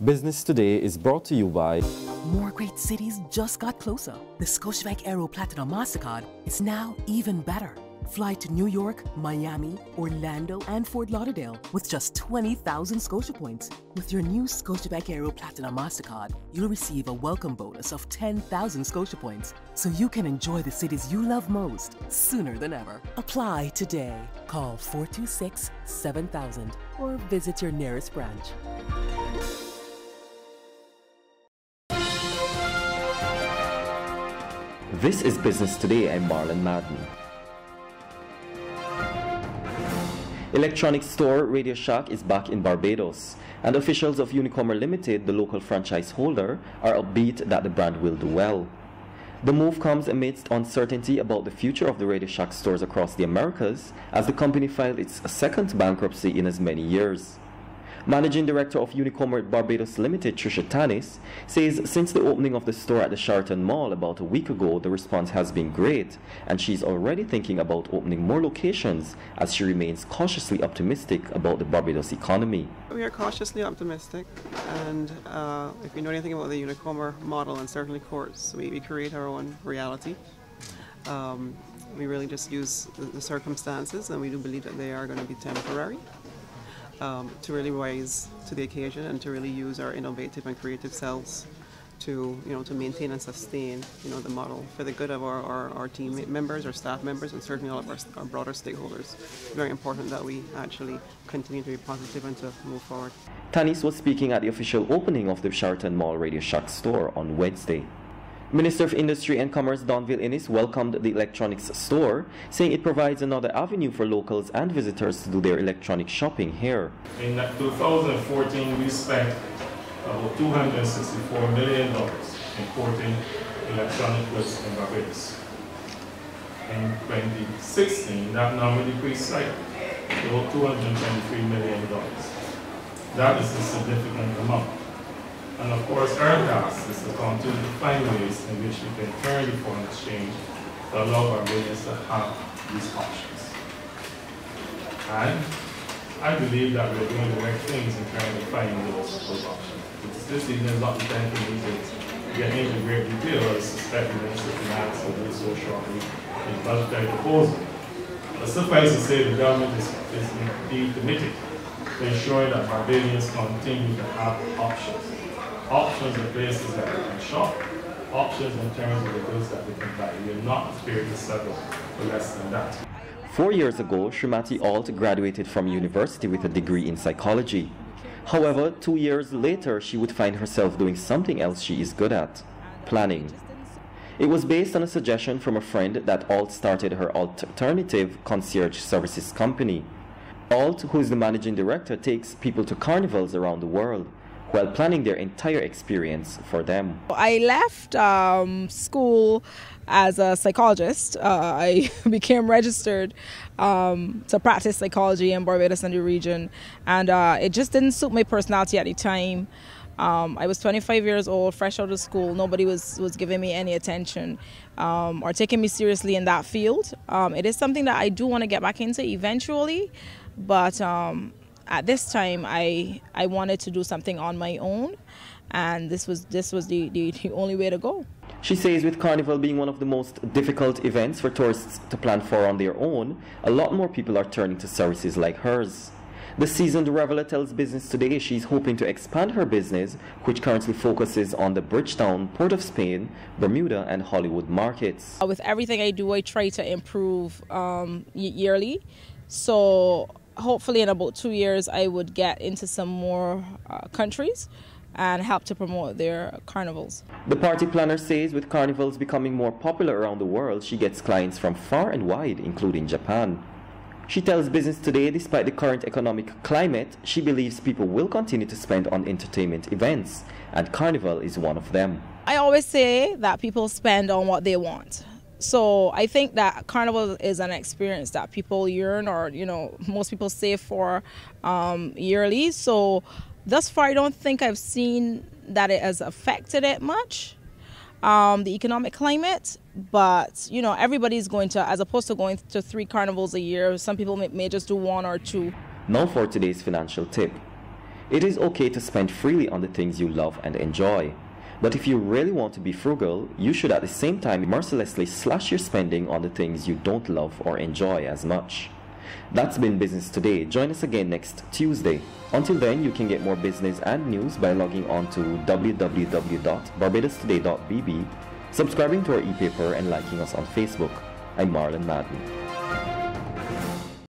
Business Today is brought to you by More great cities just got closer. The Scotiabank Aero Platinum MasterCard is now even better. Fly to New York, Miami, Orlando, and Fort Lauderdale with just 20,000 Scotia points. With your new Scotiabank Aero Platinum MasterCard, you'll receive a welcome bonus of 10,000 Scotia points, so you can enjoy the cities you love most sooner than ever. Apply today. Call 426-7000 or visit your nearest branch. This is Business Today. I'm Marlon Madden. Electronics store RadioShack is back in Barbados, and officials of Unicommer Limited, the local franchise holder, are upbeat that the brand will do well. The move comes amidst uncertainty about the future of the RadioShack stores across the Americas, as the company filed its second bankruptcy in as many years. Managing Director of Unicommer Barbados Limited, Shrimattee, says since the opening of the store at the Sheraton Mall about a week ago, the response has been great, and she's already thinking about opening more locations as she remains cautiously optimistic about the Barbados economy. We are cautiously optimistic, and if you know anything about the Unicommer model and certainly courts, we create our own reality. We really just use the circumstances, and we do believe that they are going to be temporary. To really rise to the occasion and to really use our innovative and creative selves to maintain and sustain the model for the good of our team members, our staff members, and certainly all of our broader stakeholders. It's very important that we actually continue to be positive and to move forward. Tanis was speaking at the official opening of the Sheraton Mall RadioShack store on Wednesday. Minister of Industry and Commerce Donville Innes welcomed the electronics store, saying it provides another avenue for locals and visitors to do their electronic shopping here. In 2014, we spent about $264 million importing electronic goods in Barbados. In 2016, that number decreased slightly to about $223 million. That is a significant amount. And of course, our task is to continue to find ways in which we can turn the foreign exchange to allow Barbadians to have these options. And I believe that we're doing the right things in trying to find those options. This evening is not the time for me to get into great detail. I suspect the Minister of Finance will do so shortly in budgetary proposal. But suffice to say, the government is indeed committed to ensuring that Barbadians continue to have options. Options in places that they can shop, options in terms of the goods that they can buy. We are not prepared to settle for less than that. 4 years ago, Shrimattee Ault graduated from university with a degree in psychology. However, 2 years later, she would find herself doing something else she is good at: planning. It was based on a suggestion from a friend that Ault started her alternative concierge services company. Ault, who is the managing director, takes people to carnivals around the world, while planning their entire experience for them. I left school as a psychologist. I became registered to practice psychology in Barbados and the region, and it just didn't suit my personality at the time. I was 25 years old, fresh out of school. Nobody was giving me any attention or taking me seriously in that field. It is something that I do want to get back into eventually, but at this time, I wanted to do something on my own, and this was the only way to go. She says with Carnival being one of the most difficult events for tourists to plan for on their own, a lot more people are turning to services like hers. The seasoned reveller tells Business Today she's hoping to expand her business, which currently focuses on the Bridgetown, Port of Spain, Bermuda, and Hollywood markets. With everything I do, I try to improve yearly. So hopefully in about 2 years I would get into some more countries and help to promote their carnivals. The party planner says with carnivals becoming more popular around the world, she gets clients from far and wide, including Japan. She tells Business Today despite the current economic climate, she believes people will continue to spend on entertainment events, and Carnival is one of them. I always say that people spend on what they want. So I think that Carnival is an experience that people yearn, or most people save for yearly. So thus far, I don't think I've seen that it has affected it much, the economic climate. But everybody's going to, as opposed to going to 3 carnivals a year, some people may just do 1 or 2. Now for today's financial tip. It is okay to spend freely on the things you love and enjoy. But if you really want to be frugal, you should at the same time mercilessly slash your spending on the things you don't love or enjoy as much. That's been Business Today. Join us again next Tuesday. Until then, you can get more business and news by logging on to www.barbadostoday.bb, subscribing to our e-paper, and liking us on Facebook. I'm Marlon Madden.